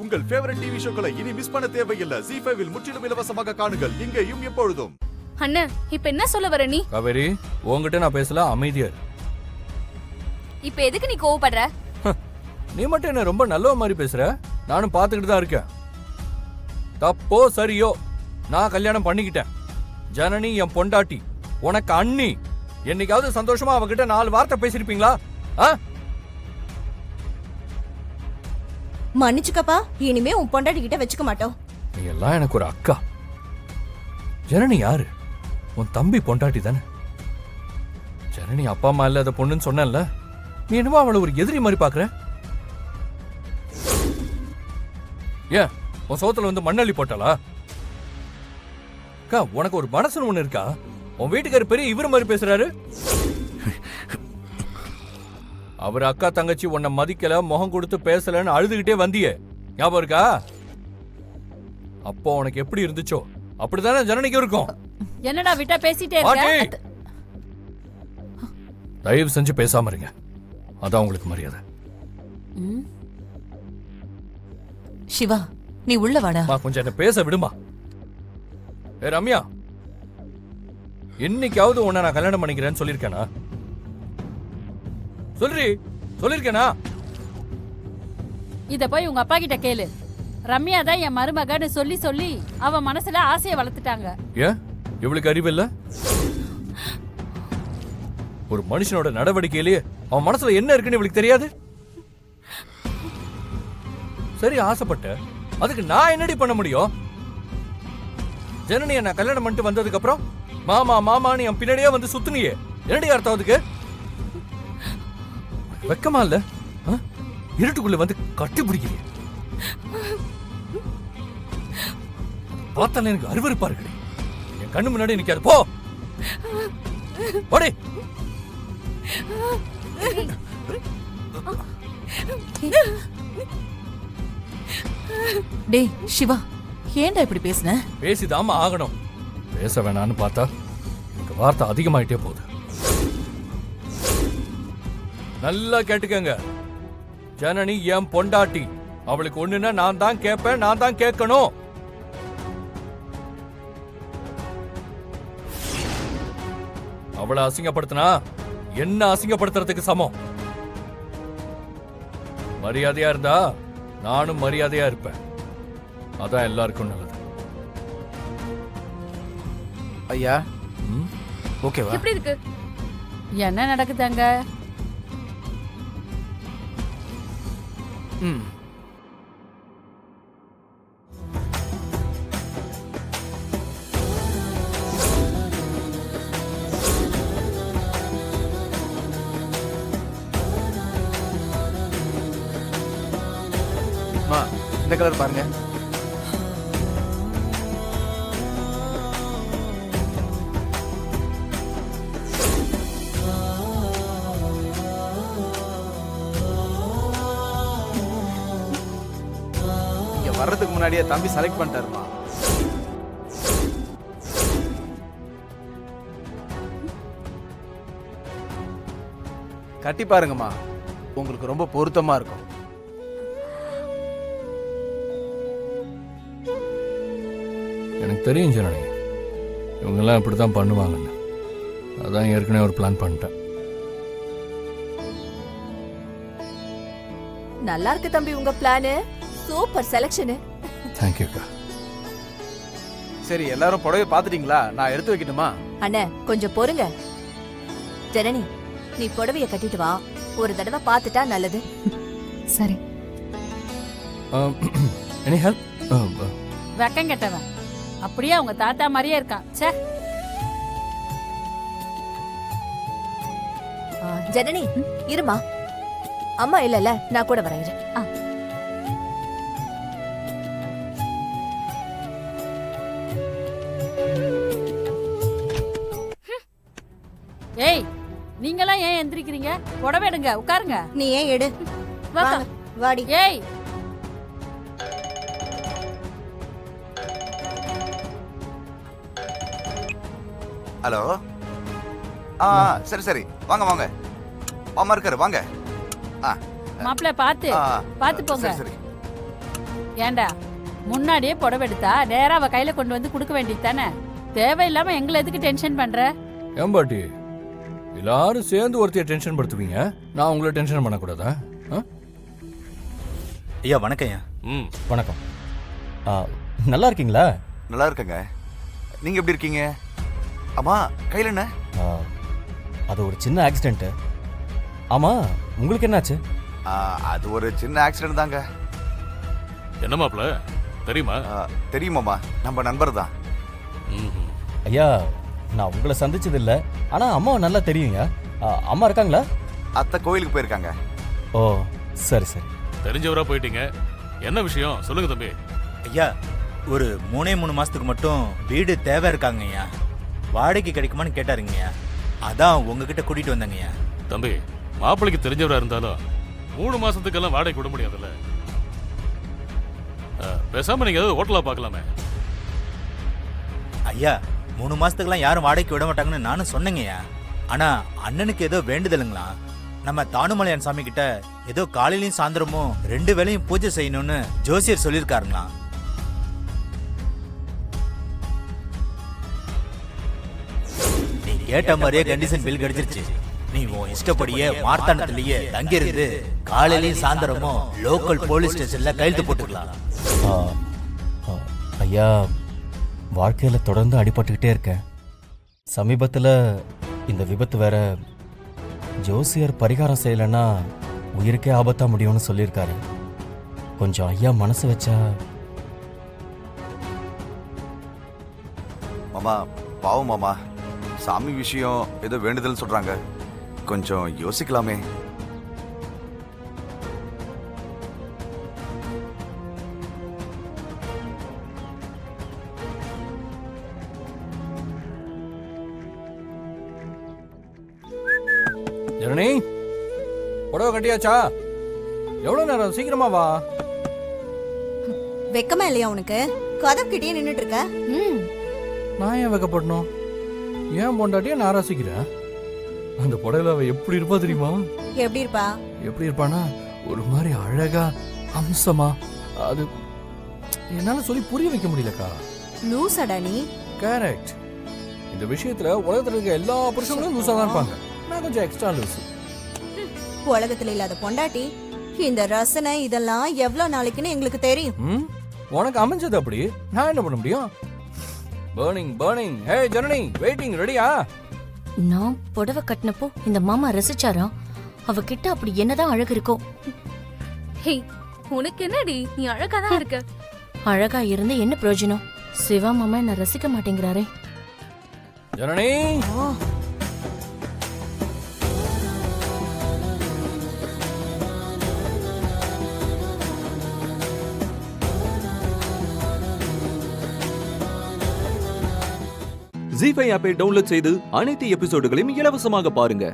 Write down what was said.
உங்கள் favourite TV ஷோக்களை இனி miss பண்ண தேவையில்லை. ZEE5 இல் முற்றிலும் இலவசமாக காணுங்கள். இங்கேயும் எப்பொழுதும். அண்ணா, இப்ப என்ன சொல்ல வர நீ? காவேரி, உன்கிட்ட நான் பேசல, அமைதியா. இப்ப எதுக்கு நீ கோவப்படுற? நீ மட்டும் என்ன ரொம்ப நல்லவ மாதிரி பேசுற? நானும் பாத்துக்கிட்டு தான் இருக்கேன். தப்போ சரியோ, நான் கல்யாணம் பண்ணிக்கிட்டேன். ஜனனி என் பொண்டாட்டி, உனக்கு அண்ணி. என்னைக்காவது சந்தோஷமா அவகிட்ட 4 வார்த்தை பேசிருப்பீங்களா? மன்னிச்சுக்கப்பா, இனிமே உன் பொண்டாட்டி கிட்ட வச்சுக்க மாட்டோம். நீ எல்லாம் எனக்கு ஒரு அக்கா. ஜனனி யாரு? உன் தம்பி பொண்டாட்டி தானே. ஜனனி அப்பா அம்மா இல்லாத பொண்ணுன்னு சொன்னேன்ல, நீ என்னமோ அவளை ஒரு எதிரி மாதிரி பாக்குற. ஏன் உன் சோத்துல வந்து மண்ணள்ளி போட்டாளா? அக்கா, உனக்கு ஒரு மனசுன்னு ஒண்ணு இருக்கா? உன் வீட்டுக்காரர் பெரிய இவர் மாதிரி பேசுறாரு. அவர் அக்கா தங்கச்சி உன்னை மதிக்கல, முகம் கொடுத்து பேசலன்னு அழுதுகிட்டே வந்தியே, ஞாபகம் இருக்கா? அப்போ உனக்கு எப்படி இருந்துச்சோ அப்படித்தானே ஜனனிக்கு இருக்கும். என்னடா விட்டா பேசிட்டே இருக்க? தயவு செஞ்சு பேசாம இருங்க, அதான் உங்களுக்கு மரியாதை. சிவா, நீ உள்ள வாடா. கொஞ்சம் என்ன பேச விடுமா. ரம்யா, என்னைக்காவது உன்னை நான் கல்யாணம் பண்ணிக்கிறேன்னு சொல்லிருக்கேனா? சொல்லிருக்கேனா? இத போய் உங்க அப்பா கிட்ட கேளு. ரம்யா தான் என் மருமகன்னு சொல்லி சொல்லி அவ மனசுல ஆசையை வளர்த்துட்டாங்க. ஏன் இவளுக்கு அறிவு இல்ல? ஒரு மனுஷனோட நடவடிக்கையிலேயே அவன் மனசுல என்ன இருக்குன்னு இவளுக்கு தெரியாது. சரி, ஆசைப்பட்ட, அதுக்கு நான் என்னடி பண்ண முடியும்? ஜனனியை நான் கல்யாணம் பண்ணிட்டு வந்ததுக்கு அப்புறம் மாமா மாமான்னு என் பின்னாடியே வந்து சுத்துனியே, என்னடி அர்த்தம் அதுக்கு? வெக்கமா இல்ல? இருட்டுக்குள்ள வந்து கட்டி பிடிக்கிறீங்க. பார்த்தாலே எனக்கு அருவருப்பா இருக்கு. என் கண்ணு முன்னாடி நிக்காது. போ போடி. டேய் சிவா, ஏன்டா இப்படி பேசுன? பேசிதாம ஆகணும். பேச வேணான்னு பார்த்தா எனக்கு வார்த்தை அதிகமாயிட்டே போகுது. நல்லா கேட்டுக்கங்க, ஜனனி என் பொண்டாட்டி. அவளுக்கு ஒண்ணுன்னா நான் தான் கேட்பேன், நான் தான் கேட்கணும். அவளை அசிங்கப்படுத்தினா என்ன அசிங்கப்படுத்துறதுக்கு சமம். மரியாதையா இருந்தா நானும் மரியாதையா இருப்பேன். அதான் எல்லாருக்கும் நல்லது. ஐயா, ஓகேவா? எப்படி இருக்கு? என்ன நடக்குதாங்க? இந்த கலர் பாருங்க. இங்க வர்றதுக்கு முன்னாடியே தம்பி செலக்ட் பண்ணிட்டாருமா. கட்டி பாருங்கம்மா, உங்களுக்கு ரொம்ப பொருத்தமா இருக்கும். எனக்கு தெரியும் ஜனனி, இவங்கெல்லாம் இப்படித்தான் பண்ணுவாங்கன்னு. அதான் ஏற்கனவே ஒரு பிளான் பண்ணிட்டேன். நல்லா இருக்கு தம்பி உங்க பிளான். Super selection. தேங்க்யூ அக்கா. சரி, எல்லாரும் புடவை பாத்துட்டீங்களா? நான் எடுத்து வைக்கணுமா? அண்ணே, கொஞ்சம் பொறுங்க. ஜனனி, நீ புடவைய கட்டிட்டு வா. ஒரு தடவை பார்த்துட்டா நல்லது. சரி. Any help? வெக்கம் கெட்டவன், அப்படியே அவங்க தாத்தா மாதிரியே இருக்கான். சே. ஜனனி இருமா, அம்மா இல்லல, நான் கூட வரேன். ஏய், நீங்களாம் ஏன் எந்திரிக்கிறீங்க? புடவை எடுங்க, உட்காருங்க. நீ ஏன் எடு. வாடி. ஏய், ஹலோ. சரி சரி, வாங்க வாங்க. மாமா இருக்காரு, வாங்க. மாப்பிள்ள பாத்து பாத்து போங்க. சரி. ஏண்டா முன்னாடியே புடவை எடுத்தா நேரா அவ கையில கொண்டு வந்து கொடுக்க வேண்டியது தானே? தேவையில்லாம எங்களை எதுக்கு டென்ஷன் பண்ற? ஏன் பாட்டி எல்லாரும் சேர்ந்து ஒருத்தைய டென்ஷன் படுத்துவீங்க, நான் உங்களை டென்ஷன் பண்ணக்கூடாதா? ஐயா வணக்கம் ஐயா. வணக்கம். நல்லா இருக்கீங்களா? நல்லா இருக்கங்க. நீங்க எப்படி இருக்கீங்க? அம்மா கையில என்ன? அது ஒரு சின்ன ஆக்சிடென்ட். ஆமா, உங்களுக்கு என்னாச்சு? அது ஒரு சின்ன ஆக்சிடென்ட் தாங்க. என்ன மாப்ள தெரியுமா? தெரியுமாம்மா, நம்ம நண்பர் தான். ஐயா, நான் உங்களை சந்திச்சது இல்லை, ஆனா அம்மாவை நல்லா தெரியுங்க. அம்மா இருக்காங்களா? அத்தை கோயிலுக்கு போயிருக்காங்க. ஓ சரி சரி. தெரிஞ்சவரா போயிட்டீங்க, என்ன விஷயம் சொல்லுங்க தம்பி. ஐயா ஒரு 3 மாசத்துக்கு மட்டும் வீடு தேவை இருக்காங்க ஐயா. வாடகைக்கு கிடைக்குமான்னு கேட்டாருங்கய்யா, அதான் உங்ககிட்ட கூட்டிட்டு வந்தாங்கய்யா. தம்பி மாப்பிளைக்கு தெரிஞ்சவரா இருந்தாலும் 3 மாசத்துக்கெல்லாம் வாடகை விட முடியாதுல்ல. பேசாம நீங்க ஏதாவது ஹோட்டலா பார்க்கலாமே. ஐயா 3 மாசத்துக்கெல்லாம் யாரும் வாடகைக்கு விட மாட்டாங்கன்னு நானும் சொன்னேங்கய்யா. ஆனா அண்ணனுக்கு ஏதோ வேண்டுதலுங்களா, நம்ம தானுமலையான் சாமி கிட்ட ஏதோ காலையிலயும் சாயந்தரமும் 2 வேளையும் பூஜை செய்யணும்னு ஜோசியர் சொல்லியிருக்காருங்களா. நீ கேட்ட மாதிரியே கண்டிஷன் பில் கிடைச்சிருச்சு. நீ உன் இஷ்டப்படியே மார்த்தாண்டத்திலேயே தங்கியிருந்து காலையிலயும் சாயந்தரமும் லோக்கல் போலீஸ் ஸ்டேஷன்ல கையெழுத்து போட்டுக்கலாம். ஐயா, வாழ்க்கையில தொடர்ந்து அடிபட்டுக்கிட்டே இருக்கேன். சமீபத்தில் இந்த விபத்து வேற. ஜோசியர் பரிகாரம் செய்யலைன்னா உயிருக்கே ஆபத்தா முடியும்னு சொல்லியிருக்காரு. கொஞ்சம் ஐயா மனசு வச்சா. மாமா பாவம் மாமா, சாமி விஷயம் ஏதோ வேண்டுதல் சொல்றாங்க, கொஞ்சம் யோசிக்கலாமே. ஜனனி, புடவை கட்டியாச்சா? எவ்வளவு நேரம்? சீக்கிரமா வா. வெக்கமா இல்லையா உனக்கு? கதவுக்கிட்டே நின்னுட்டு இருக்க. நான் ஏன் வைக்கப்படணும்? ஏன் பொண்டாட்டியா நான் ரசிக்கிறேன். அந்த புடவையில அவ எப்படி இருப்பா தெரியுமா? எப்படி இருப்பா? எப்படி இருப்பானா, ஒரு மாதிரி அழகா அம்சமா. அது என்னால சொல்லி புரிய வைக்க முடியலக்கா. லூசாடா நீ? கரெக்ட். இந்த விஷயத்துல உலகத்துல இருக்க எல்லா புருஷங்களும் லூசா தான் இருப்பாங்க. நான் கொஞ்சம் எக்ஸ்ட்ரா லூசு. உலகத்துல இல்லாத பொண்டாட்டி. இந்த ரசனை இதெல்லாம் எவ்வளவு நாளைக்குன்னு எங்களுக்கு தெரியும். உனக்கு அமைஞ்சது அப்படி, நான் என்ன பண்ண முடியும்? Burning burning. Hey Janani, waiting. ரெடியா? நான் புடவை கட்டினப்போ இந்த மாமா ரசிச்சாரா? அவகிட்ட அப்படி என்னதான் அழகு இருக்கும்? ஹே, உனக்கு என்னடி? நீ அழகா தான் இருக்க. அழகா இருந்து என்ன பிரயோஜனம்? சிவா மாமா என்ன ரசிக்க மாட்டேங்கிறாரே. ஜனனி, ஜீ5 ஆப்பை டவுன்லோட் செய்து அனைத்து எபிசோடுகளையும் இலவசமாக பாருங்க.